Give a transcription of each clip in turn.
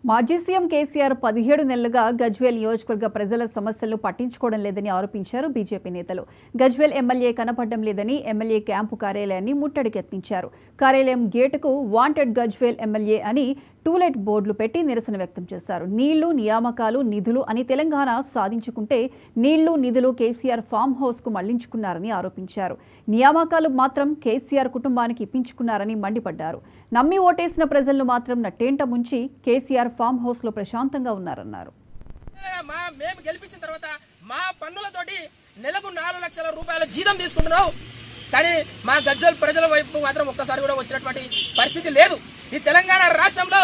మాజీ సీఎం కేసీఆర్ 17 నెలలుగా గజ్వేల్ నియోజకవర్గ ప్రజల సమస్యలను పట్టించుకోవడం లేదని ఆరోపించారు బీజేపీ నేతలు. గజ్వేల్ ఎమ్మెల్యే కనపడడం లేదని ఎమ్మెల్యే క్యాంపు కార్యాలయాన్ని ముట్టడికెత్తించారు. కార్యాలయం గేటుకు వాంటెడ్ గజ్వేల్ ఎమ్మెల్యే అని టూలెట్ బోర్డులు పెట్టి నిరసన వ్యక్తం చేశారు. నీళ్లు, నియామకాలు, నిధులు అని తెలంగాణ సాధించుకుంటే నీళ్లు, నిధులు కేసీఆర్ ఫామ్ హౌస్ కు మళ్లించుకున్నారని ఆరోపించారు. నియామకాలు మాత్రం కేసీఆర్ కుటుంబానికి ఇప్పించుకున్నారని మండిపడ్డారు. నమ్మి ఓటేసిన ప్రజలను మాత్రం నట్టేంట ముంచి కేసీఆర్ ఫామ్ హౌస్ లో ప్రశాంతంగా ఉన్నారన్నారు. మేము గెలిపించిన తర్వాత మా పన్నులతోటి నెలకు 4 లక్షల రూపాయల జీతం తీసుకుంటున్నాం. కానీ మా గజ్వేల్ ప్రజల వైపు మాత్రం ఒక్కసారి కూడా వచ్చినటువంటి పరిస్థితి లేదు. ఈ తెలంగాణ రాష్ట్రంలో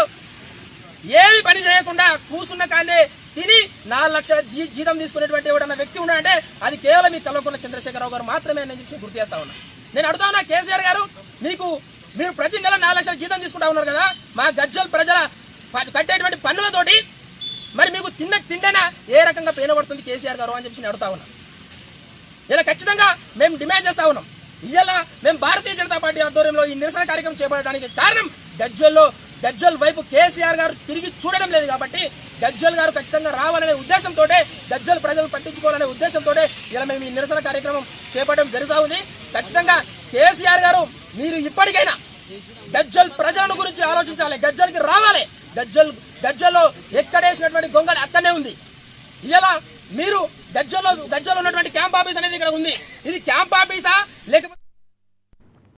ఏమి పని చేయకుండా కూసున్న కానే తిని 4 లక్షల జీతం తీసుకునేటువంటి ఎవడన్నా వ్యక్తి ఉన్నాడంటే అది కేవలం ఈ కల్వకుంట్ల చంద్రశేఖరరావు గారు మాత్రమే అని చెప్పి గుర్తు చేస్తా ఉన్నా. నేను అడుగుతా ఉన్నా, కేసీఆర్ గారు మీరు ప్రతి నెల 4 లక్షల జీతం తీసుకుంటా ఉన్నారు కదా, మా గజ్వేల్ ప్రజల కట్టేటువంటి పన్నులతోటి మరి మీకు తిండేనా ఏ రకంగా పేనబడుతుంది కేసీఆర్ గారు అని చెప్పి నేను అడుగుతా ఉన్నా. ఇలా ఖచ్చితంగా మేము డిమాండ్ చేస్తా ఉన్నాం. ఇవాళ మేము భారతీయ జనతా పార్టీ ఆధ్వర్యంలో ఈ నిరసన కార్యక్రమం చేపట్టడానికి కారణం గజ్వేల్ వైపు కేసీఆర్ గారు తిరిగి చూడడం లేదు కాబట్టి గజ్వేల్ గారు ఖచ్చితంగా రావాలనే ఉద్దేశంతో, గజ్వేల్ ప్రజలు పట్టించుకోవాలనే ఉద్దేశంతో ఇలా మేము ఈ నిరసన కార్యక్రమం చేపట్టడం జరుగుతూ ఉంది. ఖచ్చితంగా కేసీఆర్ గారు మీరు ఇప్పటికైనా గజ్వేల్ ప్రజలను గురించి ఆలోచించాలి. గజ్వేల్కి రావాలి. గజ్వేల్లో ఎక్కడేసినటువంటి గొంగళి అక్కడనే ఉంది. ఇలా మీరు గజ్వేల్లో ఉన్నటువంటి క్యాంప్ ఆఫీస్ అనేది ఇక్కడ ఉంది. ఇది క్యాంప్ ఆఫీసా లేకపోతే